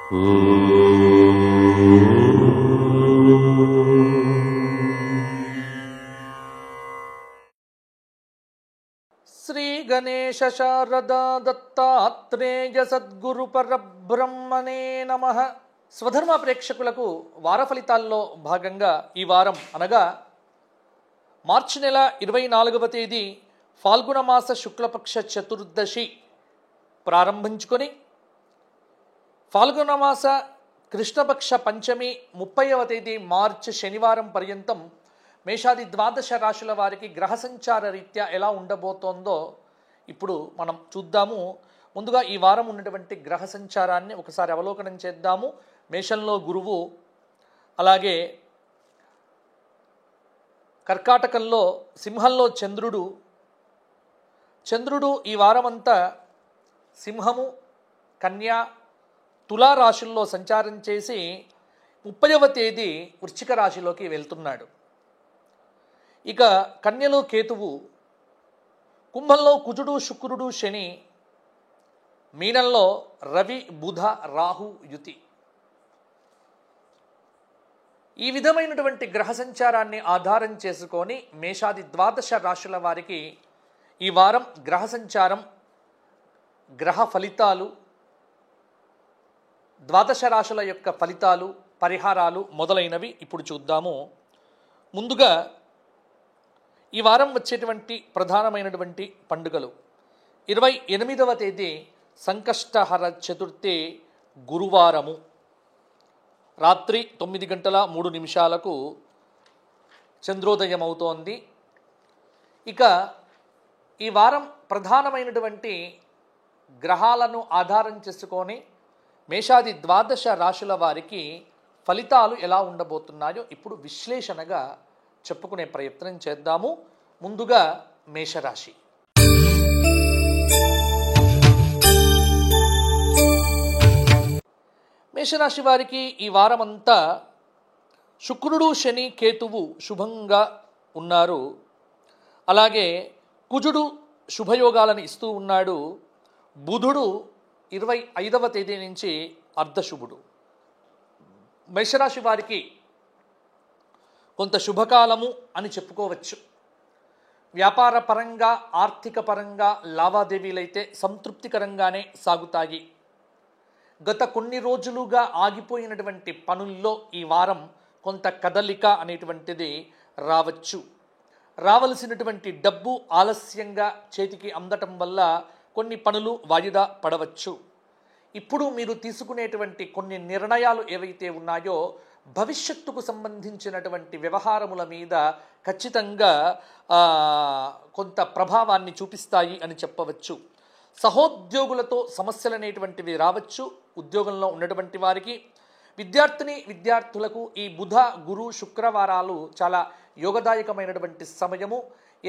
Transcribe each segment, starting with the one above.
శ్రీ గణేశ శారదా దత్తాత్రేయ సద్గురు పరబ్రహ్మణే నమః. స్వధర్మ ప్రేక్షకులకు వార ఫలితాల్లో భాగంగా ఈ వారం అనగా మార్చి నెల 24వ తేదీ ఫాల్గుణ మాస శుక్లపక్ష చతుర్దశి ప్రారంభించుకొని ఫాల్గుణ మాస కృష్ణపక్ష పంచమి 30వ తేదీ మార్చి శనివారం పర్యంతం మేషాది ద్వాదశ రాశుల వారికి గ్రహ సంచార రీత్యా ఎలా ఉండబోతోందో ఇప్పుడు మనం చూద్దాము. ముందుగా ఈ వారం ఉన్నటువంటి గ్రహ సంచారాన్ని ఒకసారి అవలోకనం చేద్దాము. మేషంలో గురువు, అలాగే కర్కాటకంలో సింహంలో చంద్రుడు ఈ వారమంతా సింహము, కన్యా, తులా రాశుల్లో సంచారం చేసి 30వ తేదీ వృశ్చిక రాశిలోకి వెళ్తున్నాడు. ఇక కన్యలో కేతువు, కుంభంలో కుజుడు, శుక్రుడు, శని, మీనంలో రవి, బుధ, రాహు యుతి. ఈ విధమైనటువంటి గ్రహ సంచారాన్ని ఆధారం చేసుకొని మేషాది ద్వాదశ రాశుల వారికి ఈ వారం గ్రహ సంచారం, గ్రహ ఫలితాలు, ద్వాదశ రాశుల యొక్క ఫలితాలు, పరిహారాలు మొదలైనవి ఇప్పుడు చూద్దాము. ముందుగా ఈ వారం వచ్చేటువంటి ప్రధానమైనటువంటి పండుగలు 28వ తేదీ సంకష్టహర చతుర్థి గురువారము రాత్రి 9:03 చంద్రోదయం అవుతోంది. ఇక ఈ వారం ప్రధానమైనటువంటి గ్రహాలను ఆధారం చేసుకొని మేషాది ద్వాదశ రాశుల వారికి ఫలితాలు ఎలా ఉండబోతున్నాయో ఇప్పుడు విశ్లేషణగా చెప్పుకునే ప్రయత్నం చేద్దాము. ముందుగా మేషరాశి. మేషరాశి వారికి ఈ వారమంతా శుక్రుడు, శని, కేతువు శుభంగా ఉన్నారు. అలాగే కుజుడు శుభయోగాలను ఇస్తూ ఉన్నాడు. బుధుడు 25వ తేదీ నుంచి అర్ధశుభుడు. మేషరాశి వారికి కొంత శుభకాలము అని చెప్పుకోవచ్చు. వ్యాపార పరంగా, ఆర్థిక పరంగా లావాదేవీలైతే సంతృప్తికరంగానే సాగుతాయి. గత కొన్ని రోజులుగా ఆగిపోయినటువంటి పనుల్లో ఈ వారం కొంత కదలిక అనేటువంటిది రావచ్చు. రావలసినటువంటి డబ్బు ఆలస్యంగా చేతికి అందటం వల్ల కొన్ని పనులు వాయిదా పడవచ్చు. ఇప్పుడు మీరు తీసుకునేటువంటి కొన్ని నిర్ణయాలు ఏవైతే ఉన్నాయో భవిష్యత్తుకు సంబంధించినటువంటి వ్యవహారముల మీద ఖచ్చితంగా కొంత ప్రభావాన్ని చూపిస్తాయి అని చెప్పవచ్చు. సహోద్యోగులతో సమస్యలు అనేటువంటివి రావచ్చు. ఉద్యోగంలో ఉన్నటువంటి వారికి, విద్యార్థులకు ఈ బుధ, గురు, శుక్రవారాలు చాలా యోగదాయకమైనటువంటి సమయము.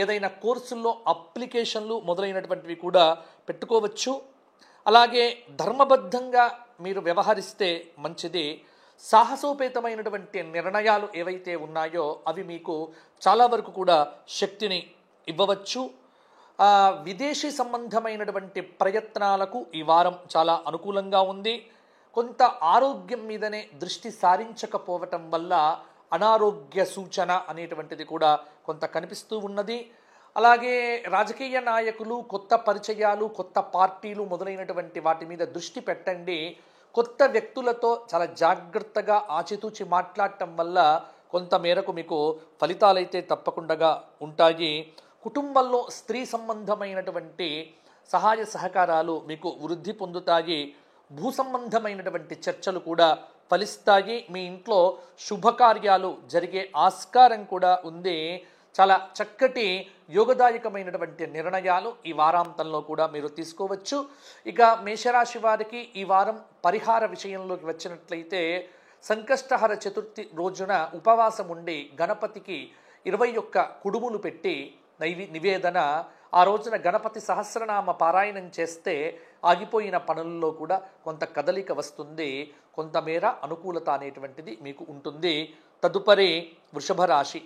ఏదైనా కోర్సుల్లో అప్లికేషన్లు మొదలైనటువంటివి కూడా పెట్టుకోవచ్చు. అలాగే ధర్మబద్ధంగా మీరు వ్యవహరిస్తే మంచిది. సాహసోపేతమైనటువంటి నిర్ణయాలు ఏవైతే ఉన్నాయో అవి మీకు చాలా వరకు కూడా శక్తిని ఇవ్వవచ్చు. విదేశీ సంబంధమైనటువంటి ప్రయత్నాలకు ఈ వారం చాలా అనుకూలంగా ఉంది. కొంత ఆరోగ్యం మీదనే దృష్టి సారించకపోవటం వల్ల అనారోగ్య సూచన అనేటువంటిది కూడా కొంత కనిపిస్తూ ఉన్నది. అలాగే రాజకీయ నాయకులు, కొత్త పరిచయాలు, కొత్త పార్టీలు మొదలైనటువంటి వాటి మీద దృష్టి పెట్టండి. కొత్త వ్యక్తులతో చాలా జాగ్రత్తగా ఆచితూచి మాట్లాడటం వల్ల కొంత మేరకు మీకు ఫలితాలైతే తప్పకుండా ఉంటాయి. కుటుంబంలో స్త్రీ సంబంధమైనటువంటి సహాయ సహకారాలు మీకు వృద్ధి పొందుతాయి. భూ సంబంధమైనటువంటి చర్చలు కూడా ఫలిస్తాయి. మీ ఇంట్లో శుభకార్యాలు జరిగే ఆస్కారం కూడా ఉంది. చాలా చక్కటి యోగదాయకమైనటువంటి నిర్ణయాలు ఈ వారాంతంలో కూడా మీరు తీసుకోవచ్చు. ఇక మేషరాశి వారికి ఈ వారం పరిహార విషయంలోకి వచ్చినట్లయితే సంకష్టహర చతుర్థి రోజున ఉపవాసం ఉండి గణపతికి 21 కుడుములు పెట్టి నివేదన, ఆ రోజున గణపతి సహస్రనామ పారాయణం చేస్తే ఆగిపోయిన పనుల్లో కూడా కొంత కదలిక వస్తుంది. కొంతమేర అనుకూలత అనేటువంటిది మీకు ఉంటుంది. తదుపరి వృషభ రాశి.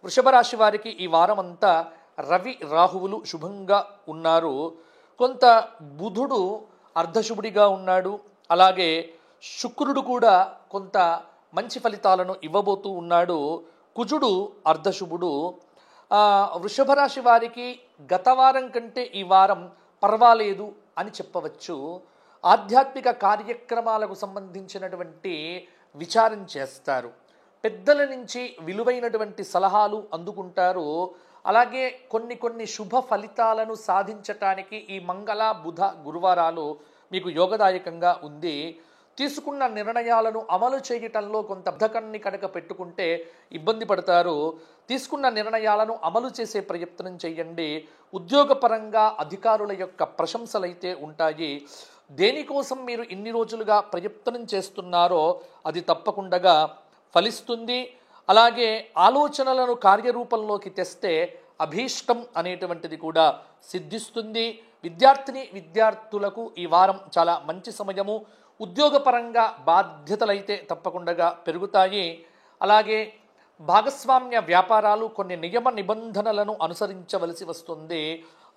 వృషభ రాశి వారికి ఈ వారం అంతా రవి రాహువులు శుభంగా ఉన్నారు. కొంత బుధుడు అర్ధశుభుడిగా ఉన్నాడు. అలాగే శుక్రుడు కూడా కొంత మంచి ఫలితాలను ఇవ్వబోతూ ఉన్నాడు. కుజుడు అర్ధశుభుడు. వృషభ రాశి వారికి గత వారం కంటే ఈ వారం పర్వాలేదు అని చెప్పవచ్చు. ఆధ్యాత్మిక కార్యక్రమాలకు సంబంధించినటువంటి విచారం చేస్తారు. పెద్దల నుంచి విలువైనటువంటి సలహాలు అందుకుంటారు. అలాగే కొన్ని శుభ ఫలితాలను సాధించటానికి ఈ మంగళ బుధ గురువారాలు మీకు యోగదాయకంగా ఉంది. తీసుకున్న నిర్ణయాలను అమలు చేయటంలో కొంత బద్ధకాన్ని కనుక పెట్టుకుంటే ఇబ్బంది పడతారు. తీసుకున్న నిర్ణయాలను అమలు చేసే ప్రయత్నం చేయండి. ఉద్యోగపరంగా అధికారుల యొక్క ప్రశంసలైతే ఉంటాయి. దేనికోసం మీరు ఇన్ని రోజులుగా ప్రయత్నం చేస్తున్నారో అది తప్పకుండా ఫలిస్తుంది. అలాగే ఆలోచనలను కార్యరూపంలోకి తెస్తే అభీష్టం అనేటువంటిది కూడా సిద్ధిస్తుంది. విద్యార్థులకు ఈ వారం చాలా మంచి సమయము. ఉద్యోగపరంగా బాధ్యతలైతే తప్పకుండా పెరుగుతాయి. అలాగే భాగస్వామ్య వ్యాపారాలు కొన్ని నియమ నిబంధనలను అనుసరించవలసి వస్తుంది.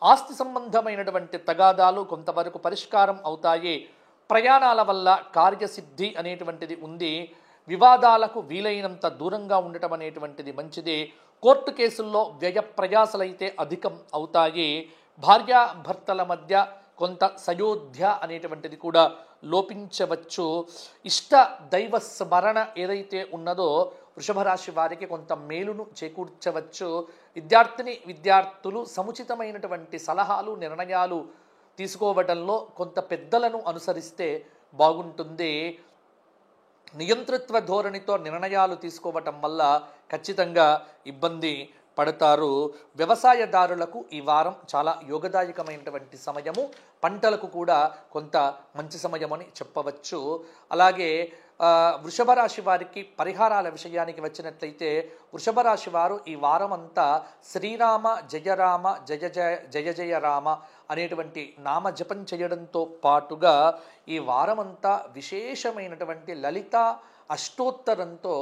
ఆస్తి సంబంధమైనటువంటి తగాదాలు కొంతవరకు పరిష్కారం అవుతాయి. ప్రయాణాల వల్ల కార్యసిద్ధి అనేటువంటిది ఉంది. వివాదాలకు వీలైనంత దూరంగా ఉండటం అనేటువంటిది మంచిది. కోర్టు కేసుల్లో వ్యయ ప్రయాసలైతే అధికం అవుతాయి. భార్యాభర్తల మధ్య కొంత సయోధ్య అనేటువంటిది కూడా లోపించవచ్చు. ఇష్ట దైవ స్మరణ ఏదైతే ఉన్నదో వృషభ రాశి వారికి కొంత మేలును చేకూర్చవచ్చు. విద్యార్థులు సముచితమైనటువంటి సలహాలు నిర్ణయాలు తీసుకోవడంలో కొంత పెద్దలను అనుసరిస్తే బాగుంటుంది. నియంతృత్వ ధోరణితో నిర్ణయాలు తీసుకోవటం వల్ల ఖచ్చితంగా ఇబ్బంది పడతారు. వ్యవసాయదారులకు ఈ వారం చాలా యోగదాయకమైనటువంటి సమయము. పంటలకు కూడా కొంత మంచి సమయం అని చెప్పవచ్చు. అలాగే వృషభ రాశి వారికి పరిహారాల విషయానికి వచ్చినట్లయితే వృషభ రాశి వారు ఈ వారం అంతా శ్రీరామ జయ రామ జయ జయ జయ జయ రామ అనేటువంటి నామ జపం చేయడంతో పాటుగా ఈ వారం అంతా విశేషమైనటువంటి లలిత అష్టోత్తరంతో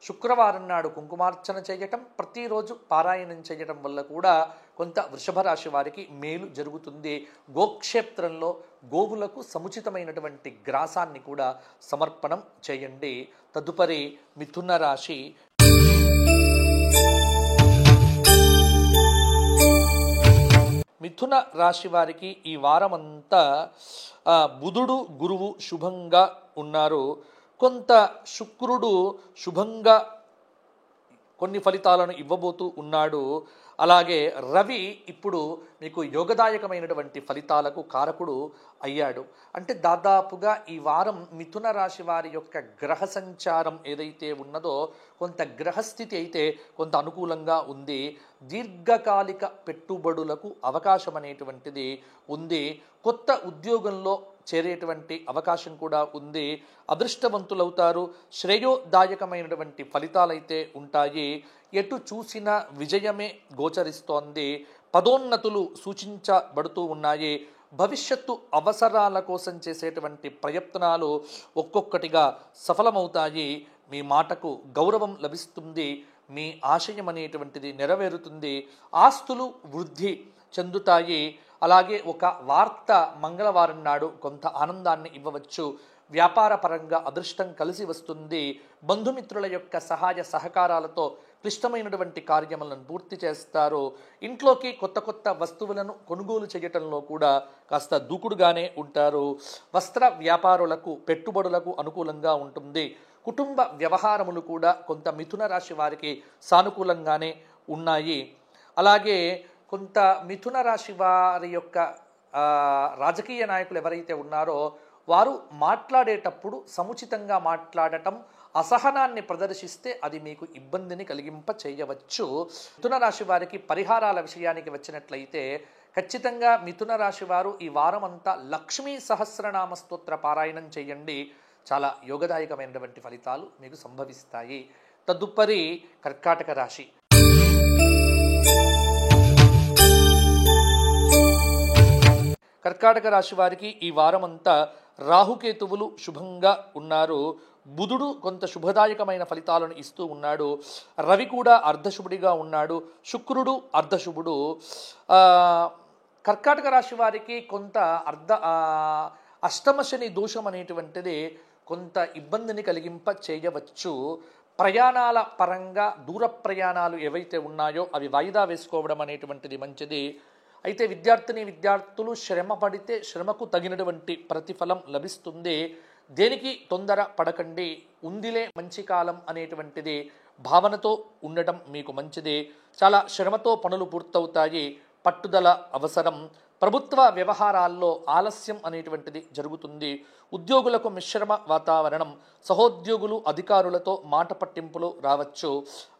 శుక్రవారం నాడు కుంకుమార్చన చేయటం, ప్రతిరోజు పారాయణం చేయటం వల్ల కూడా కొంత వృషభ రాశి వారికి మేలు జరుగుతుంది. గోక్షేత్రంలో గోవులకు సముచితమైనటువంటి గ్రాసాన్ని కూడా సమర్పణం చేయండి. తదుపరి మిథున రాశి. మిథున రాశి వారికి ఈ వారమంతా బుధుడు గురువు శుభంగా ఉన్నారు. కొంత శుక్రుడు శుభంగా కొన్ని ఫలితాలను ఇవ్వబోతూ ఉన్నాడు. అలాగే రవి ఇప్పుడు మీకు యోగదాయకమైనటువంటి ఫలితాలకు కారకుడు అయ్యాడు. అంటే దాదాపుగా ఈ వారం మిథున రాశి వారి యొక్క గ్రహ సంచారం ఏదైతే ఉన్నదో కొంత గ్రహస్థితి అయితే కొంత అనుకూలంగా ఉంది. దీర్ఘకాలిక పెట్టుబడులకు అవకాశం అనేటువంటిది ఉంది. కొత్త ఉద్యోగంలో చేరేటువంటి అవకాశం కూడా ఉంది. అదృష్టవంతులవుతారు. శ్రేయోదాయకమైనటువంటి ఫలితాలైతే ఉంటాయి. ఎటు చూసిన విజయమే గోచరిస్తోంది. పదోన్నతులు సూచించబడుతూ ఉన్నాయి. భవిష్యత్తు అవసరాల కోసం చేసేటువంటి ప్రయత్నాలు ఒక్కొక్కటిగా సఫలమవుతాయి. మీ మాటకు గౌరవం లభిస్తుంది. మీ ఆశయం అనేటువంటిది నెరవేరుతుంది. ఆస్తులు వృద్ధి చెందుతాయి. అలాగే ఒక వార్త మంగళవారం నాడు కొంత ఆనందాన్ని ఇవ్వవచ్చు. వ్యాపార పరంగా అదృష్టం కలిసి వస్తుంది. బంధుమిత్రుల యొక్క సహాయ సహకారాలతో క్లిష్టమైనటువంటి కార్యములను పూర్తి చేస్తారు. ఇంట్లోకి కొత్త వస్తువులను కొనుగోలు చేయటంలో కూడా కాస్త దూకుడుగానే ఉంటారు. వస్త్ర వ్యాపారులకు పెట్టుబడులకు అనుకూలంగా ఉంటుంది. కుటుంబ వ్యవహారములు కూడా కొంత మిథున రాశి వారికి సానుకూలంగానే ఉన్నాయి. అలాగే కొంత మిథున రాశి వారి యొక్క రాజకీయ నాయకులు ఎవరైతే ఉన్నారో వారు మాట్లాడేటప్పుడు సముచితంగా మాట్లాడటం, అసహనాన్ని ప్రదర్శిస్తే అది మీకు ఇబ్బందిని కలిగింప చేయవచ్చు. మిథున రాశి వారికి పరిహారాల విషయానికి వచ్చినట్లయితే ఖచ్చితంగా మిథున రాశి వారు ఈ వారం అంతా లక్ష్మీ సహస్రనామ స్తోత్ర పారాయణం చేయండి. చాలా యోగదాయకమైనటువంటి ఫలితాలు మీకు సంభవిస్తాయి. తదుపరి కర్కాటక రాశి. కర్కాటక రాశి వారికి ఈ వారమంతా రాహుకేతువులు శుభంగా ఉన్నారు. బుధుడు కొంత శుభదాయకమైన ఫలితాలను ఇస్తూ ఉన్నాడు. రవి కూడా అర్ధశుభుడిగా ఉన్నాడు. శుక్రుడు అర్ధశుభుడు. కర్కాటక రాశి వారికి కొంత అష్టమ శని దోషం అనేటువంటిది కొంత ఇబ్బందిని కలిగింప చేయవచ్చు. ప్రయాణాల పరంగా దూర ప్రయాణాలు ఏవైతే ఉన్నాయో అవి వాయిదా వేసుకోవడం అనేటువంటిది మంచిది. అయితే విద్యార్థులు శ్రమ పడితే శ్రమకు తగినటువంటి ప్రతిఫలం లభిస్తుంది. దేనికి తొందర పడకండి, ఉందిలే మంచి కాలం అనేటువంటిది భావనతో ఉండటం మీకు మంచిది. చాలా శ్రమతో పనులు పూర్తవుతాయి. పట్టుదల అవసరం. ప్రభుత్వ వ్యవహారాల్లో ఆలస్యం అనేటువంటిది జరుగుతుంది. ఉద్యోగులకు మిశ్రమ వాతావరణం. సహోద్యోగులు అధికారులతో మాట పట్టింపులు రావచ్చు.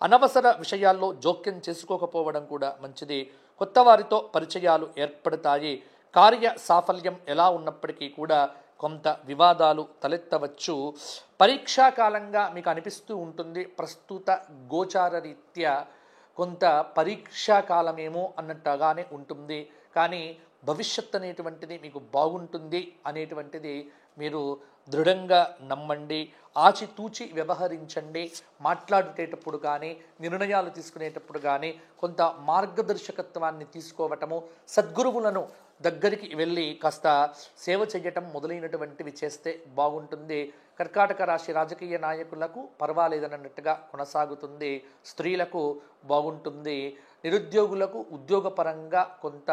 అనవసర విషయాల్లో జోక్యం చేసుకోకపోవడం కూడా మంచిది. కొత్త వారితో పరిచయాలు ఏర్పడతాయి. కార్య సాఫల్యం ఎలా ఉన్నప్పటికీ కూడా కొంత వివాదాలు తలెత్తవచ్చు. పరీక్షా కాలంగా మీకు అనిపిస్తూ ఉంటుంది. ప్రస్తుత గోచార రీత్యా కొంత పరీక్షా కాలమేమో అన్నట్టుగానే ఉంటుంది. కానీ భవిష్యత్ అనేటువంటిది మీకు బాగుంటుంది అనేటువంటిది మీరు దృఢంగా నమ్మండి. ఆచితూచి వ్యవహరించండి. మాట్లాడేటప్పుడు కానీ నిర్ణయాలు తీసుకునేటప్పుడు కానీ కొంత మార్గదర్శకత్వాన్ని తీసుకోవటము, సద్గురువులను దగ్గరికి వెళ్ళి కాస్త సేవ చేయటం మొదలైనటువంటివి చేస్తే బాగుంటుంది. కర్కాటక రాశి రాజకీయ నాయకులకు పర్వాలేదన్నట్టుగా కొనసాగుతుంది. స్త్రీలకు బాగుంటుంది. నిరుద్యోగులకు ఉద్యోగపరంగా కొంత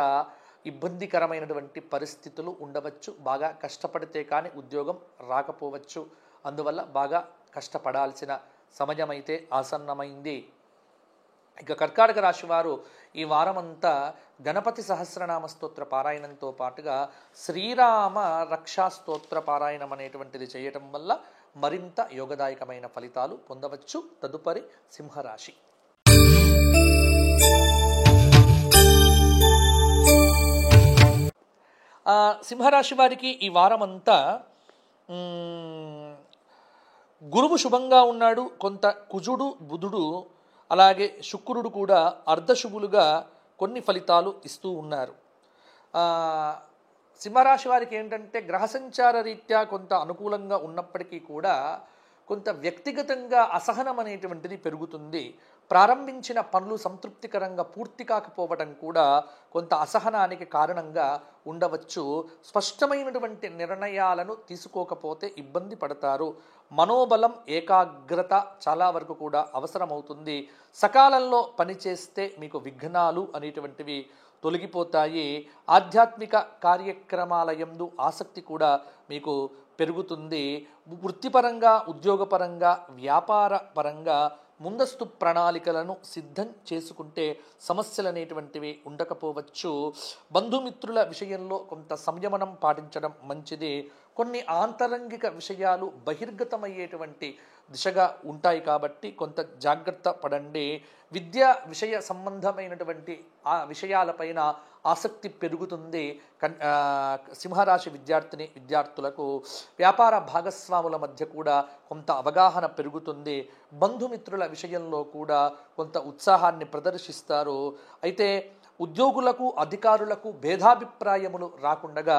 ఇబ్బందికరమైనటువంటి పరిస్థితులు ఉండవచ్చు. బాగా కష్టపడితే కానీ ఉద్యోగం రాకపోవచ్చు. అందువల్ల బాగా కష్టపడాల్సిన సమయమైతే ఆసన్నమైంది. ఇక కర్కాటక రాశి వారు ఈ వారమంతా గణపతి సహస్రనామ స్తోత్ర పారాయణంతో పాటుగా శ్రీరామ రక్షా స్తోత్ర పారాయణం అనేటువంటిది చేయటం వల్ల మరింత యోగదాయకమైన ఫలితాలు పొందవచ్చు. తదుపరి సింహరాశి. సింహరాశి వారికి ఈ వారమంతా గురువు శుభంగా ఉన్నాడు. కొంత కుజుడు బుధుడు అలాగే శుక్రుడు కూడా అర్ధశుభులుగా కొన్ని ఫలితాలు ఇస్తూ ఉన్నారు. సింహరాశి వారికి ఏంటంటే గ్రహ సంచార రీత్యా కొంత అనుకూలంగా ఉన్నప్పటికీ కూడా కొంత వ్యక్తిగతంగా అసహనం అనేటువంటిది పెరుగుతుంది. ప్రారంభించిన పనులు సంతృప్తికరంగా పూర్తి కాకపోవడం కూడా కొంత అసహనానికి కారణంగా ఉండవచ్చు. స్పష్టమైనటువంటి నిర్ణయాలను తీసుకోకపోతే ఇబ్బంది పడతారు. మనోబలం, ఏకాగ్రత చాలా వరకు కూడా అవసరమవుతుంది. సకాలంలో పనిచేస్తే మీకు విఘ్నాలు అనేటువంటివి తొలగిపోతాయి. ఆధ్యాత్మిక కార్యక్రమాల యందు ఆసక్తి కూడా మీకు పెరుగుతుంది. వృత్తిపరంగా, ఉద్యోగపరంగా, వ్యాపార పరంగా ముందస్తు ప్రణాళికలను సిద్ధం చేసుకుంటే సమస్యలు అనేటువంటివి ఉండకపోవచ్చు. బంధుమిత్రుల విషయంలో కొంత సంయమనం పాటించడం మంచిది. కొన్ని ఆంతరంగిక విషయాలు బహిర్గతమయ్యేటువంటి దిశగా ఉంటాయి కాబట్టి కొంత జాగ్రత్త పడండి. విద్యా విషయ సంబంధమైనటువంటి ఆ విషయాలపైన ఆసక్తి పెరుగుతుంది. సింహరాశి విద్యార్థులకు వ్యాపార భాగస్వాముల మధ్య కూడా కొంత అవగాహన పెరుగుతుంది. బంధుమిత్రుల విషయంలో కూడా కొంత ఉత్సాహాన్ని ప్రదర్శిస్తారు. అయితే ఉద్యోగులకు, అధికారులకు భేదాభిప్రాయములు రాకుండా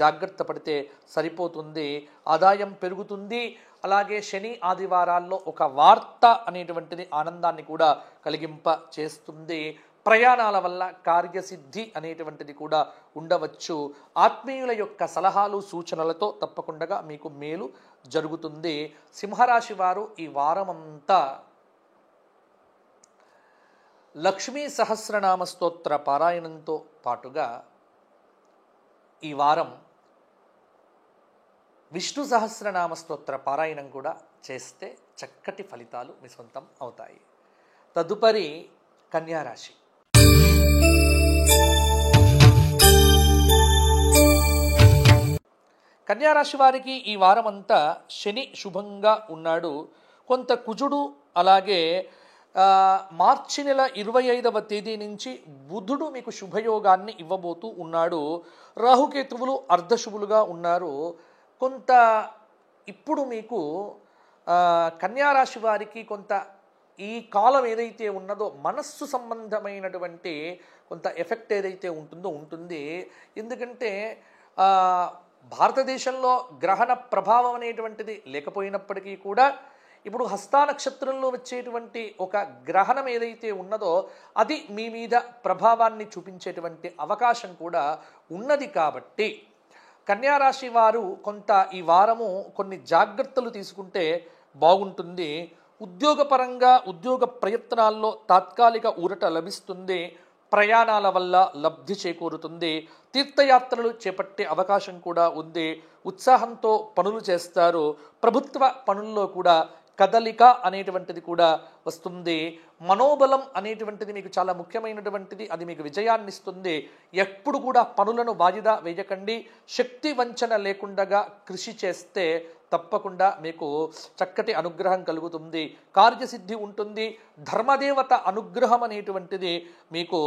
జాగ్రత్త పడితే సరిపోతుంది. ఆదాయం పెరుగుతుంది. అలాగే శని ఆదివారాల్లో ఒక వార్త అనేటువంటిది ఆనందాన్ని కూడా కలిగింప చేస్తుంది. ప్రయాణాల వల్ల కార్యసిద్ధి అనేటువంటిది కూడా ఉండవచ్చు. ఆత్మీయుల యొక్క సలహాలు, సూచనలతో తప్పకుండా మీకు మేలు జరుగుతుంది. సింహరాశి వారు ఈ వారమంతా లక్ష్మీ సహస్రనామ స్తోత్ర పారాయణంతో పాటుగా ఈ వారం విష్ణు సహస్రనామ స్తోత్ర పారాయణం కూడా చేస్తే చక్కటి ఫలితాలు మీ సొంతం అవుతాయి. తదుపరి కన్యారాశి. కన్యారాశి వారికి ఈ వారమంతా శని శుభంగా ఉన్నాడు. కొంత కుజుడు అలాగే మార్చి నెల 25వ తేదీ నుంచి బుధుడు మీకు శుభయోగాన్ని ఇవ్వబోతూ ఉన్నాడు. రాహుకేతువులు అర్ధశుభులుగా ఉన్నారు. కొంత ఇప్పుడు మీకు కన్యారాశి వారికి కొంత ఈ కాలం ఏదైతే ఉన్నదో మనస్సు సంబంధమైనటువంటి కొంత ఎఫెక్ట్ ఏదైతే ఉంటుందో ఉంటుంది. ఎందుకంటే భారతదేశంలో గ్రహణ ప్రభావం అనేటువంటిది లేకపోయినప్పటికీ కూడా ఇప్పుడు హస్తా నక్షత్రంలో వచ్చేటువంటి ఒక గ్రహణం ఏదైతే ఉన్నదో అది మీ మీద ప్రభావాన్ని చూపించేటువంటి అవకాశం కూడా ఉన్నది. కాబట్టి కన్యారాశి వారు కొంత ఈ వారము కొన్ని జాగ్రత్తలు తీసుకుంటే బాగుంటుంది. ఉద్యోగపరంగా ఉద్యోగ ప్రయత్నాల్లో తాత్కాలిక ఊరట లభిస్తుంది. ప్రయాణాల వల్ల లబ్ధి చేకూరుతుంది. తీర్థయాత్రలు చేపట్టే అవకాశం కూడా ఉంది. ఉత్సాహంతో పనులు చేస్తారు. ప్రభుత్వ పనుల్లో కూడా కదలిక అనేటువంటిది కూడా వస్తుంది. మనోబలం అనేటువంటిది మీకు చాలా ముఖ్యమైనటువంటిది. అది మీకు విజయాన్ని ఇస్తుంది. ఎప్పుడు కూడా పనులను వాయిదా వేయకండి. శక్తి వంచన లేకుండా కృషి చేస్తే తప్పకుండా మీకు చక్కటి అనుగ్రహం కలుగుతుంది. కార్యసిద్ధి ఉంటుంది. ధర్మదేవత అనుగ్రహం అనేటువంటిది మీకు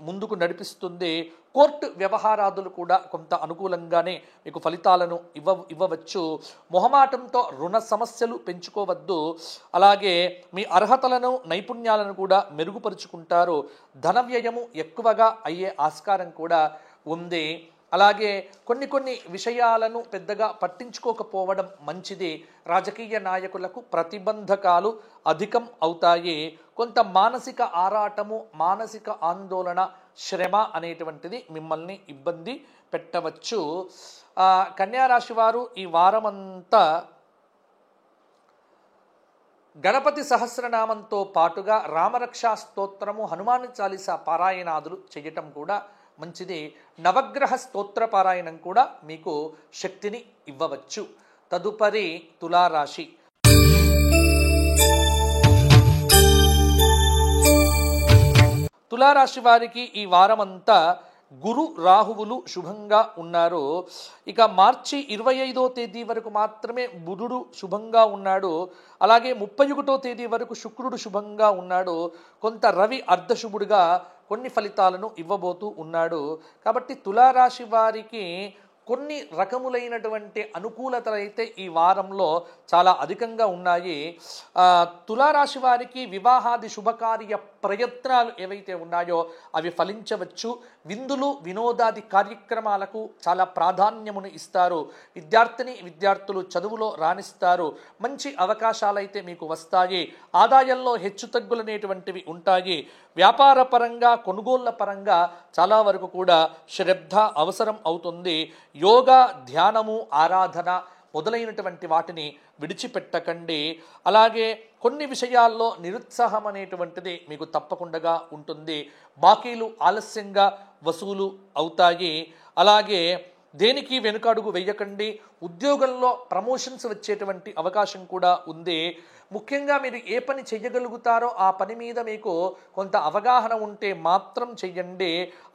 ముందుకు నడిపిస్తుంది. కోర్టు వ్యవహారాదులు కూడా కొంత అనుకూలంగానే మీకు ఫలితాలను ఇవ్వవచ్చు. మొహమాటంతో రుణ సమస్యలు పెంచుకోవద్దు. అలాగే మీ అర్హతలను నైపుణ్యాలను కూడా మెరుగుపరుచుకుంటారు. ధన వ్యయము ఎక్కువగా అయ్యే ఆస్కారం కూడా ఉంది. అలాగే కొన్ని విషయాలను పెద్దగా పట్టించుకోకపోవడం మంచిది. రాజకీయ నాయకులకు ప్రతిబంధకాలు అధికం అవుతాయి. కొంత మానసిక ఆరాటము, మానసిక ఆందోళన, శ్రమ అనేటువంటిది మిమ్మల్ని ఇబ్బంది పెట్టవచ్చు. కన్యారాశి వారు ఈ వారమంతా గణపతి సహస్రనామంతో పాటుగా రామరక్షా స్తోత్రము, హనుమాన్ చాలీసా పారాయణాదులు చేయటం కూడా మంచిది. నవగ్రహ స్తోత్ర పారాయణం కూడా మీకు శక్తిని ఇవ్వవచ్చు. తదుపరి తులారాశి. తులారాశి వారికి ఈ వారమంతా గురు రాహువులు శుభంగా ఉన్నారు. ఇక మార్చి 25వ తేదీ వరకు మాత్రమే బుధుడు శుభంగా ఉన్నాడు. అలాగే 31వ తేదీ వరకు శుక్రుడు శుభంగా ఉన్నాడు. కొంత రవి అర్ధశుభుడుగా కొన్ని ఫలితాలను ఇవ్వబోతూ ఉన్నాడు. కాబట్టి తులారాశి వారికి కొన్ని రకములైనటువంటి అనుకూలతలు అయితే ఈ వారంలో చాలా అధికంగా ఉన్నాయి. తులారాశి వారికి వివాహాది శుభకార్య ప్రయత్నాలు ఏవైతే ఉన్నాయో అవి ఫలించవచ్చు. విందులు వినోదాది కార్యక్రమాలకు చాలా ప్రాధాన్యమును ఇస్తారు. విద్యార్థులు చదువులో రాణిస్తారు. మంచి అవకాశాలైతే మీకు వస్తాయి. ఆదాయంలో హెచ్చుతగ్గులనేటువంటివి ఉంటాయి. వ్యాపార పరంగా, కొనుగోళ్ల పరంగా చాలా వరకు కూడా శ్రద్ధ అవసరం అవుతుంది. యోగా, ధ్యానము, ఆరాధన మొదలైనటువంటి వాటిని విడిచిపెట్టకండి. అలాగే కొన్ని విషయాల్లో నిరుత్సాహం అనేటువంటిది మీకు తప్పకుండా ఉంటుంది. బాకీలు ఆలస్యంగా వసూలు అవుతాయి. అలాగే దేనికి వెనుకడుగు వేయకండి. ఉద్యోగంలో ప్రమోషన్స్ వచ్చేటువంటి అవకాశం కూడా ఉంది. ముఖ్యంగా మీరు ఏ పని చేయగలుగుతారో ఆ పని మీద మీకు కొంత అవగాహన ఉంటే మాత్రం చెయ్యండి.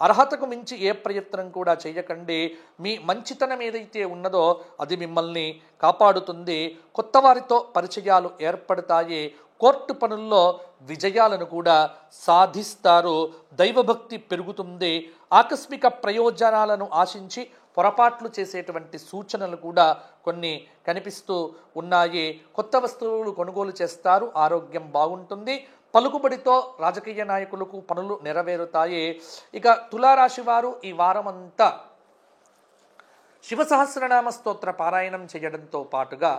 అర్హతకు మించి ఏ ప్రయత్నం కూడా చేయకండి. మీ మంచితనం ఏదైతే ఉన్నదో అది మిమ్మల్ని కాపాడుతుంది. కొత్త వారితో పరిచయాలు ఏర్పడతాయి. కోర్టు పనుల్లో విజయాలను కూడా సాధిస్తారు. దైవభక్తి పెరుగుతుంది. ఆకస్మిక ప్రయోజనాలను ఆశించి పొరపాట్లు చేసేటువంటి సూచనలు కూడా కొన్ని కనిపిస్తూ ఉన్నాయి. కొత్త వస్తువులు కొనుగోలు చేస్తారు. ఆరోగ్యం బాగుంటుంది. పలుకుబడితో రాజకీయ నాయకులకు పనులు నెరవేరుతాయి. ఇక తులారాశి వారు ఈ వారమంతా శివ సహస్రనామ స్తోత్ర పారాయణం చేయడంతో పాటుగా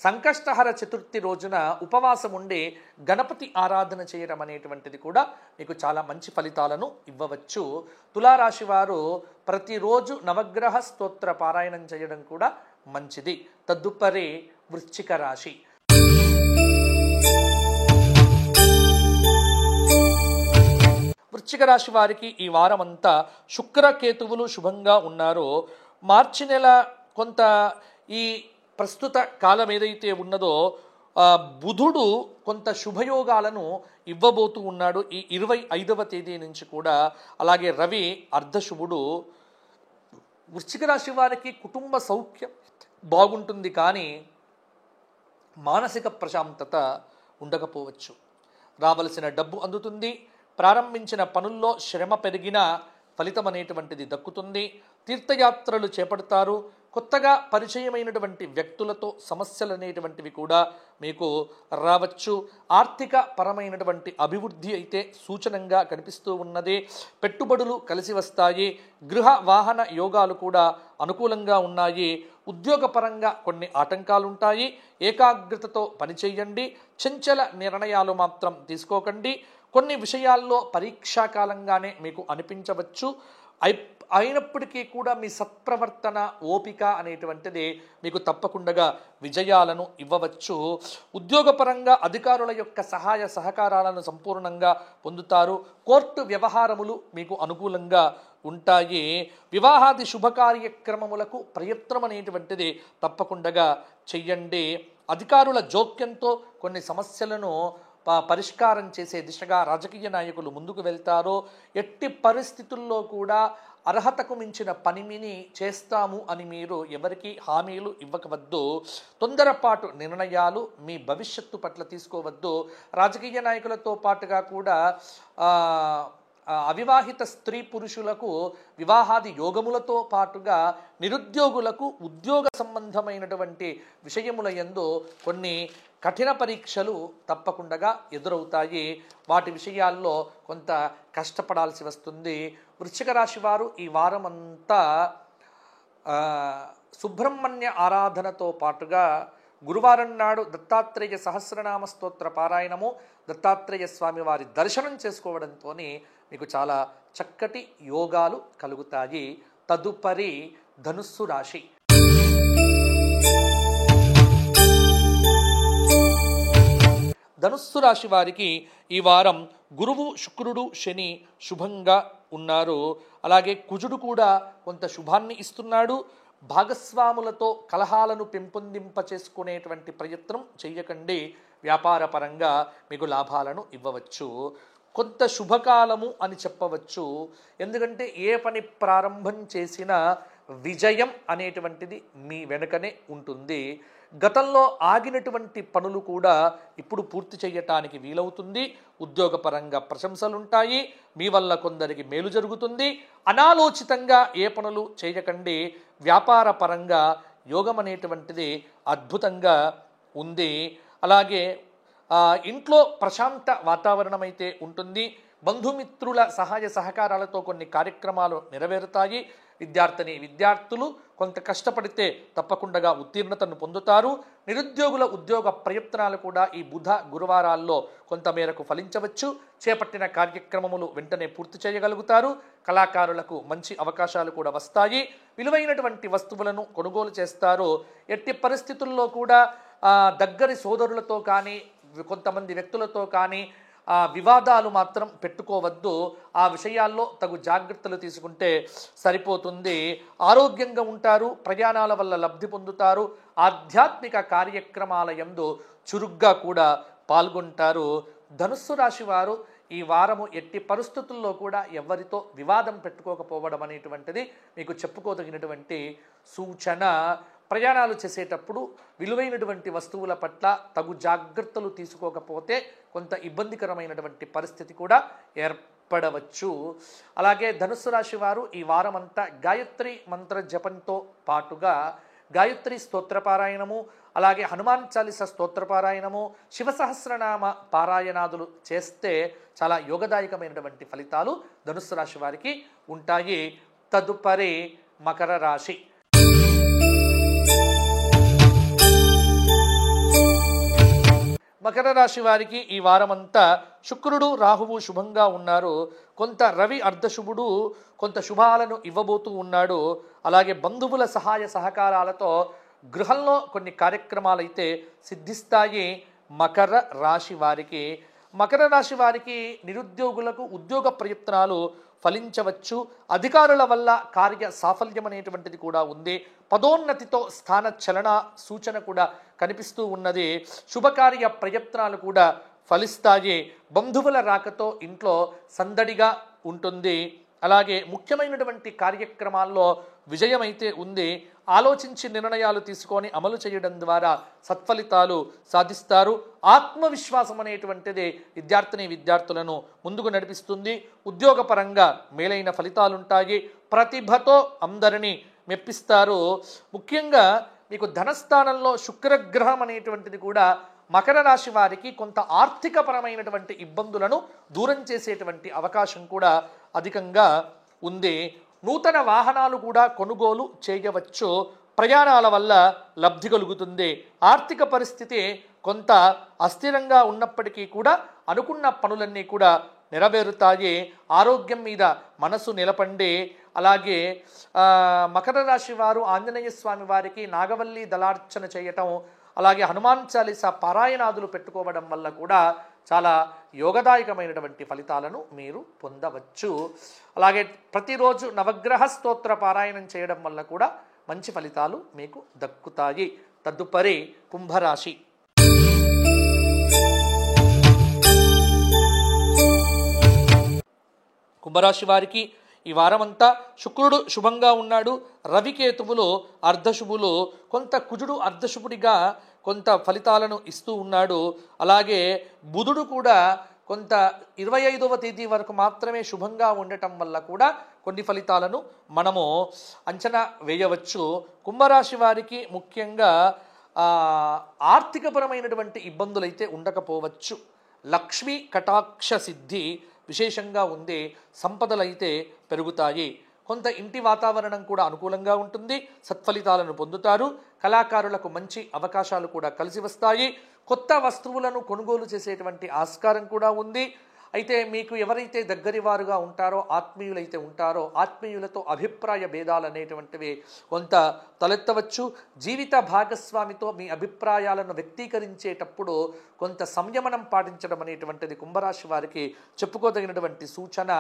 సంకష్టహర చతుర్థి రోజున ఉపవాసం ఉండి గణపతి ఆరాధన చేయడం అనేటువంటిది కూడా మీకు చాలా మంచి ఫలితాలను ఇవ్వవచ్చు. తులారాశి వారు ప్రతిరోజు నవగ్రహ స్తోత్ర పారాయణం చేయడం కూడా మంచిది. తదుపరి వృశ్చిక రాశి. వృశ్చిక రాశి వారికి ఈ వారమంతా శుక్రకేతువులు శుభంగా ఉన్నారు. మార్చి నెల కొంత ఈ ప్రస్తుత కాలం ఏదైతే ఉన్నదో బుధుడు కొంత శుభయోగాలను ఇవ్వబోతూ ఉన్నాడు ఈ 25వ తేదీ నుంచి కూడా. అలాగే రవి అర్ధశుభుడు. వృశ్చిక రాశి వారికి కుటుంబ సౌఖ్యం బాగుంటుంది, కానీ మానసిక ప్రశాంతత ఉండకపోవచ్చు. రావలసిన డబ్బు అందుతుంది. ప్రారంభించిన పనుల్లో శ్రమ పెరిగిన ఫలితం అనేటువంటిది దక్కుతుంది. తీర్థయాత్రలు చేపడతారు. కొత్తగా పరిచయమైనటువంటి వ్యక్తులతో సమస్యలు అనేటువంటివి కూడా మీకు రావచ్చు. ఆర్థిక పరమైనటువంటి అభివృద్ధి అయితే సూచనంగా కనిపిస్తూ ఉన్నది. పెట్టుబడులు కలిసి వస్తాయి. గృహ వాహన యోగాలు కూడా అనుకూలంగా ఉన్నాయి. ఉద్యోగపరంగా కొన్ని ఆటంకాలు ఉంటాయి. ఏకాగ్రతతో పనిచేయండి. చంచల నిర్ణయాలు మాత్రం తీసుకోకండి. కొన్ని విషయాల్లో పరీక్షాకాలంగానే మీకు అనిపించవచ్చు. అయినప్పటికీ కూడా మీ సత్ప్రవర్తన, ఓపిక అనేటువంటిది మీకు తప్పకుండా విజయాలను ఇవ్వవచ్చు. ఉద్యోగపరంగా అధికారుల యొక్క సహాయ సహకారాలను సంపూర్ణంగా పొందుతారు. కోర్టు వ్యవహారములు మీకు అనుకూలంగా ఉంటాయి. వివాహాది శుభకార్యక్రమములకు ప్రయత్నం అనేటువంటిది తప్పకుండా చెయ్యండి. అధికారుల జోక్యంతో కొన్ని సమస్యలను పరిష్కారం చేసే దిశగా రాజకీయ నాయకులు ముందుకు వెళ్తారు. ఎట్టి పరిస్థితుల్లో కూడా అర్హతకు మించిన పనిని చేస్తాము అని మీరు ఎవరికి హామీలు ఇవ్వకవద్దు. తొందరపాటు నిర్ణయాలు మీ భవిష్యత్తు పట్ల తీసుకోవద్దు. రాజకీయ నాయకులతో పాటుగా కూడా అవివాహిత స్త్రీ పురుషులకు వివాహాది యోగములతో పాటుగా నిరుద్యోగులకు ఉద్యోగ సంబంధమైనటువంటి విషయముల యందు కొన్ని కఠిన పరీక్షలు తప్పకుండా ఎదురవుతాయి. వాటి విషయాల్లో కొంత కష్టపడాల్సి వస్తుంది. వృశ్చిక రాశి వారు ఈ వారం అంతా సుబ్రహ్మణ్య ఆరాధనతో పాటుగా గురువారం నాడు దత్తాత్రేయ సహస్రనామ స్తోత్ర పారాయణము, దత్తాత్రేయ స్వామి వారి దర్శనం చేసుకోవడంతో మీకు చాలా చక్కటి యోగాలు కలుగుతాయి. తదుపరి ధనుస్సు రాశి. ధనుస్సు రాశి వారికి ఈ వారం గురువు, శుక్రుడు, శని శుభంగా ఉన్నారు. అలాగే కుజుడు కూడా కొంత శుభాన్ని ఇస్తున్నాడు. భాగస్వాములతో కలహాలను పెంపొందింప చేసుకునేటువంటి ప్రయత్నం చెయ్యకండి. వ్యాపార పరంగా మీకు లాభాలను ఇవ్వవచ్చు. కొంత శుభకాలము అని చెప్పవచ్చు. ఎందుకంటే ఏ పని ప్రారంభం చేసినా విజయం అనేటువంటిది మీ వెనుకనే ఉంటుంది. గతంలో ఆగినటువంటి పనులు కూడా ఇప్పుడు పూర్తి చేయటానికి వీలవుతుంది. ఉద్యోగపరంగా ప్రశంసలుంటాయి. మీ వల్ల కొందరికి మేలు జరుగుతుంది. అనాలోచితంగా ఏ పనులు చేయకండి. వ్యాపార పరంగా యోగం అనేటువంటిది అద్భుతంగా ఉంది. అలాగే ఇంట్లో ప్రశాంత వాతావరణం అయితే ఉంటుంది. బంధుమిత్రుల సహాయ సహకారాలతో కొన్ని కార్యక్రమాలు నెరవేరుతాయి. విద్యార్థులు కొంత కష్టపడితే తప్పకుండా ఉత్తీర్ణతను పొందుతారు. నిరుద్యోగుల ఉద్యోగ ప్రయత్నాలు కూడా ఈ బుధ గురువారాల్లో కొంతమేరకు ఫలించవచ్చు. చేపట్టిన కార్యక్రమములు వెంటనే పూర్తి చేయగలుగుతారు. కళాకారులకు మంచి అవకాశాలు కూడా వస్తాయి. విలువైనటువంటి వస్తువులను కొనుగోలు చేస్తారు. ఎట్టి పరిస్థితుల్లో కూడా దగ్గరి సోదరులతో కానీ కొంతమంది వ్యక్తులతో కానీ వివాదాలు మాత్రం పెట్టుకోవద్దు. ఆ విషయాల్లో తగు జాగ్రత్తలు తీసుకుంటే సరిపోతుంది. ఆరోగ్యంగా ఉంటారు. ప్రయాణాల వల్ల లబ్ధి పొందుతారు. ఆధ్యాత్మిక కార్యక్రమాల యందు చురుగ్గా కూడా పాల్గొంటారు. ధనుస్సు రాశి వారు ఈ వారము ఎట్టి పరిస్థితుల్లో కూడా ఎవరితో వివాదం పెట్టుకోకపోవడం అనేటువంటిది మీకు చెప్పుకోదగినటువంటి సూచన. ప్రయాణాలు చేసేటప్పుడు విలువైనటువంటి వస్తువుల పట్ల తగు జాగ్రత్తలు తీసుకోకపోతే కొంత ఇబ్బందికరమైనటువంటి పరిస్థితి కూడా ఏర్పడవచ్చు. అలాగే ధనుస్సు రాశి వారు ఈ వారం అంతా గాయత్రి మంత్ర జపంతో పాటుగా గాయత్రి స్తోత్రపారాయణము, అలాగే హనుమాన్ చాలీస స్తోత్రపారాయణము, శివసహస్రనామ పారాయణాదులు చేస్తే చాలా యోగదాయకమైనటువంటి ఫలితాలు ధనుస్సు రాశి వారికి ఉంటాయి. తదుపరి మకర రాశి. మకర రాశి వారికి ఈ వారమంతా శుక్రుడు, రాహువు శుభంగా ఉన్నారు. కొంత రవి అర్ధశుభుడు కొంత శుభాలను ఇవ్వబోతూ ఉన్నాడు. అలాగే బంధువుల సహాయ సహకారాలతో గృహంలో కొన్ని కార్యక్రమాలు అయితే సిద్ధిస్తాయి. మకర రాశి వారికి నిరుద్యోగులకు ఉద్యోగ ప్రయత్నాలు ఫలించవచ్చు. అధికారుల వల్ల కార్య సాఫల్యం అనేటువంటిది కూడా ఉంది. పదోన్నతితో స్థాన చలన సూచన కూడా కనిపిస్తూ ఉన్నది. శుభకార్య ప్రయత్నాలు కూడా ఫలిస్తాయి. బంధువుల రాకతో ఇంట్లో సందడిగా ఉంటుంది. అలాగే ముఖ్యమైనటువంటి కార్యక్రమాల్లో విజయం అయితే ఉంది. ఆలోచించి నిర్ణయాలు తీసుకొని అమలు చేయడం ద్వారా సత్ఫలితాలు సాధిస్తారు. ఆత్మవిశ్వాసం అనేటువంటిది విద్యార్థులను ముందుకు నడిపిస్తుంది. ఉద్యోగపరంగా మేలైన ఫలితాలుంటాయి. ప్రతిభతో అందరినీ మెప్పిస్తారు. ముఖ్యంగా మీకు ధనస్థానంలో శుక్రగ్రహం అనేటువంటిది కూడా మకర రాశి వారికి కొంత ఆర్థికపరమైనటువంటి ఇబ్బందులను దూరం చేసేటువంటి అవకాశం కూడా అధికంగా ఉంది. నూతన వాహనాలు కూడా కొనుగోలు చేయవచ్చు. ప్రయాణాల వల్ల లబ్ధి కలుగుతుంది. ఆర్థిక పరిస్థితి కొంత అస్థిరంగా ఉన్నప్పటికీ కూడా అనుకున్న పనులన్నీ కూడా నెరవేరుతాయి. ఆరోగ్యం మీద మనసు నిలపండి. అలాగే మకర రాశి వారు ఆంజనేయ స్వామి వారికి నాగవల్లి దళార్చన చేయటం, అలాగే హనుమాన్ చాలీసా పారాయణాదులు పెట్టుకోవడం వల్ల కూడా చాలా యోగదాయకమైనటువంటి ఫలితాలను మీరు పొందవచ్చు. అలాగే ప్రతిరోజు నవగ్రహ స్తోత్ర పారాయణం చేయడం వల్ల కూడా మంచి ఫలితాలు మీకు దక్కుతాయి. తదుపరి కుంభరాశి. కుంభరాశి వారికి ఈ వారమంతా శుక్రుడు శుభంగా ఉన్నాడు. రవికేతువులు అర్ధశుభులు. కొంత కుజుడు అర్ధశుభుడిగా కొంత ఫలితాలను ఇస్తూ ఉన్నాడు. అలాగే బుధుడు కూడా కొంత 25వ తేదీ వరకు మాత్రమే శుభంగా ఉండటం వల్ల కూడా కొన్ని ఫలితాలను మనము అంచనా వేయవచ్చు. కుంభరాశి వారికి ముఖ్యంగా ఆర్థికపరమైనటువంటి ఇబ్బందులైతే ఉండకపోవచ్చు. లక్ష్మీ కటాక్ష సిద్ధి విశేషంగా ఉంది. సంపదలైతే పెరుగుతాయి. కొంత ఇంటి వాతావరణం కూడా అనుకూలంగా ఉంటుంది. సత్ఫలితాలను పొందుతారు. కళాకారులకు మంచి అవకాశాలు కూడా కలిసి వస్తాయి. కొత్త వస్తువులను కొనుగోలు చేసేటువంటి ఆస్కారం కూడా ఉంది. అయితే మీకు ఎవరైతే దగ్గరి వారుగా ఉంటారో, ఆత్మీయులైతే ఉంటారో, ఆత్మీయులతో అభిప్రాయ భేదాలు అనేటువంటివి కొంత తలెత్తవచ్చు. జీవిత భాగస్వామితో మీ అభిప్రాయాలను వ్యక్తీకరించేటప్పుడు కొంత సంయమనం పాటించడం అనేటువంటిది కుంభరాశి వారికి చెప్పుకోదగినటువంటి సూచన.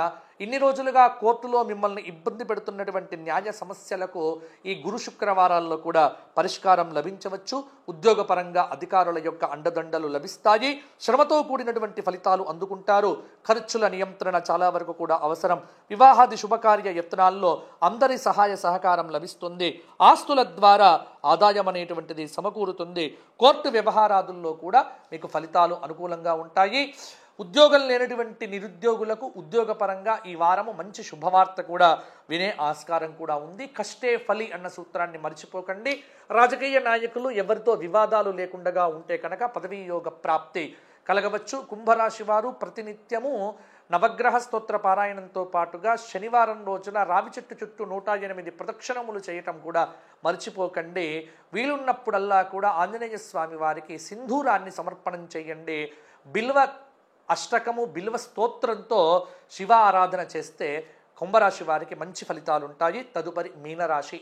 ఇన్ని రోజులుగా కోర్టులో మిమ్మల్ని ఇబ్బంది పెడుతున్నటువంటి న్యాయ సమస్యలకు ఈ గురు శుక్రవారాల్లో కూడా పరిష్కారం లభించవచ్చు. ఉద్యోగపరంగా అధికారుల యొక్క అండదండలు లభిస్తాయి. శ్రమతో కూడినటువంటి ఫలితాలు అందుకుంటారు. ఖర్చుల నియంత్రణ చాలా వరకు కూడా అవసరం. వివాహాది శుభకార్య యత్నాల్లో అందరి సహాయ సహకారం లభిస్తుంది. ఆస్తుల ద్వారా ఆదాయం అనేటువంటిది సమకూరుతుంది. కోర్టు వ్యవహారాదుల్లో కూడా మీకు ఫలితాలు అనుకూలంగా ఉంటాయి. ఉద్యోగం లేనటువంటి నిరుద్యోగులకు ఉద్యోగపరంగా ఈ వారము మంచి శుభవార్త కూడా వినే ఆస్కారం కూడా ఉంది. కష్టే ఫలి అన్న సూత్రాన్ని మర్చిపోకండి. రాజకీయ నాయకులు ఎవరితో వివాదాలు లేకుండా ఉంటే కనుక పదవీ యోగ ప్రాప్తి కలగవచ్చు. కుంభరాశి వారు ప్రతినిత్యము నవగ్రహ స్తోత్ర పారాయణంతో పాటుగా శనివారం రోజున రావి చెట్టు చుట్టూ 108 ప్రదక్షిణములు చేయటం కూడా మర్చిపోకండి. వీలున్నప్పుడల్లా కూడా ఆంజనేయ స్వామి వారికి సింధూరాన్ని సమర్పణం చేయండి. బిల్వ అష్టకము బిల్వ స్తోత్రంతో శివ ఆరాధన చేస్తే కుంభరాశి వారికి మంచి ఫలితాలు ఉంటాయి. తదుపరి మీనరాశి.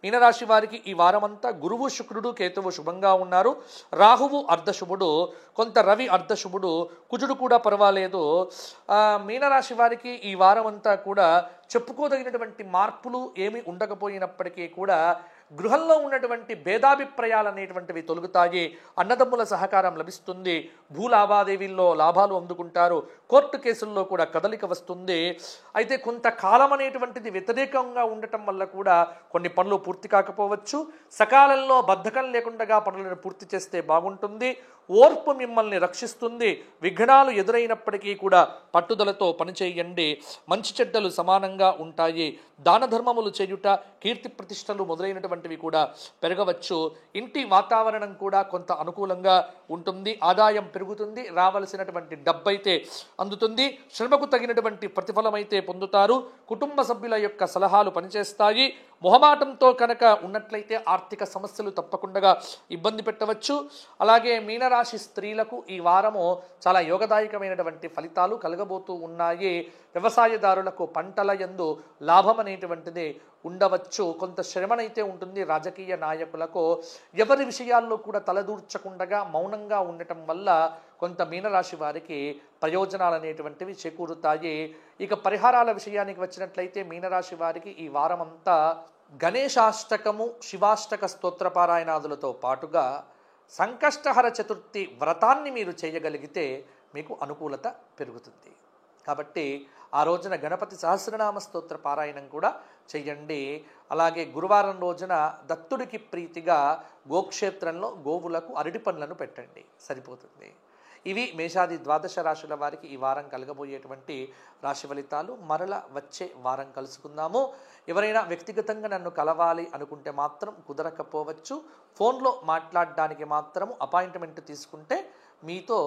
మీనరాశి వారికి ఈ వారమంతా గురువు శుక్రుడు కేతువు శుభంగా ఉన్నారు. రాహువు అర్ధశుభుడు, కొంత రవి అర్ధశుభుడు, కుజుడు కూడా పర్వాలేదు. మీనరాశి వారికి ఈ వారమంతా కూడా చెప్పుకోదగినటువంటి మార్పులు ఏమీ ఉండకపోయినప్పటికీ కూడా గృహంలో ఉన్నటువంటి భేదాభిప్రాయాలు అనేటువంటివి తొలగుతాయి. అన్నదమ్ముల సహకారం లభిస్తుంది. భూ లావాదేవీల్లో లాభాలు అందుకుంటారు. కోర్టు కేసుల్లో కూడా కదలిక వస్తుంది. అయితే కొంతకాలం అనేటువంటిది వ్యతిరేకంగా ఉండటం వల్ల కూడా కొన్ని పనులు పూర్తి కాకపోవచ్చు. సకాలంలో బద్ధకం లేకుండా పనులను పూర్తి చేస్తే బాగుంటుంది. ఓర్పు మిమ్మల్ని రక్షిస్తుంది. విఘ్నాలు ఎదురైనప్పటికీ కూడా పట్టుదలతో పనిచేయండి. మంచి చెడ్డలు సమానంగా ఉంటాయి. దాన ధర్మములు చేయుట, కీర్తి ప్రతిష్టలు మొదలైనటువంటివి కూడా పెరగవచ్చు. ఇంటి వాతావరణం కూడా కొంత అనుకూలంగా ఉంటుంది. ఆదాయం పెరుగుతుంది. రావలసినటువంటి డబ్బైతే అందుతుంది. శ్రమకు తగినటువంటి ప్రతిఫలం అయితే పొందుతారు. కుటుంబ సభ్యుల యొక్క సలహాలు పనిచేస్తాయి. మొహమాటంతో కనుక ఉన్నట్లయితే ఆర్థిక సమస్యలు తప్పకుండా ఇబ్బంది పెట్టవచ్చు. అలాగే మీనరాశి స్త్రీలకు ఈ వారము చాలా యోగదాయకమైనటువంటి ఫలితాలు కలగబోతూ ఉన్నాయి. వ్యవసాయదారులకు పంటల యందు లాభం అనేటువంటిది ఉండవచ్చు. కొంత శ్రమనైతే ఉంటుంది. రాజకీయ నాయకులకు ఎవరి విషయాల్లో కూడా తలదూర్చకుండా మౌనంగా ఉండటం వల్ల కొంత మీనరాశి వారికి ప్రయోజనాలు అనేటువంటివి చేకూరుతాయి. ఇక పరిహారాల విషయానికి వచ్చినట్లయితే మీనరాశి వారికి ఈ వారమంతా గణేశాష్టకము, శివాష్టక స్తోత్రపారాయణాదులతో పాటుగా సంకష్టహర చతుర్థి వ్రతాన్ని మీరు చేయగలిగితే మీకు అనుకూలత పెరుగుతుంది. కాబట్టి ఆ రోజున గణపతి సహస్రనామ స్తోత్ర పారాయణం కూడా చెయ్యండి. అలాగే గురువారం రోజున దత్తుడికి ప్రీతిగా గోక్షేత్రంలో గోవులకు అరటి పండ్లను పెట్టండి, సరిపోతుంది. ఇవి మేషాది ద్వాదశ రాశుల వారికి ఈ వారం కలగబోయేటువంటి రాశి ఫలితాలు. మరల వచ్చే వారం కలుసుకుందాము. ఎవరైనా వ్యక్తిగతంగా నన్ను కలవాలి అనుకుంటే మాత్రం కుదరకపోవచ్చు. ఫోన్లో మాట్లాడడానికి మాత్రం అపాయింట్మెంట్ తీసుకుంటే మీతో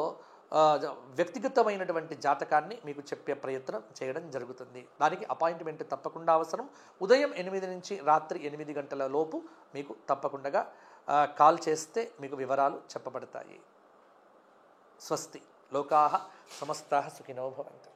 వ్యక్తిగతమైనటువంటి జాతకాన్ని మీకు చెప్పే ప్రయత్నం చేయడం జరుగుతుంది. దానికి అపాయింట్మెంట్ తప్పకుండా అవసరం. ఉదయం 8 నుంచి రాత్రి 8 గంటల లోపు మీకు తప్పకుండా కాల్ చేస్తే మీకు వివరాలు చెప్పబడతాయి. స్వస్తి. లోకాః సమస్తాః సుఖినో భవంతు.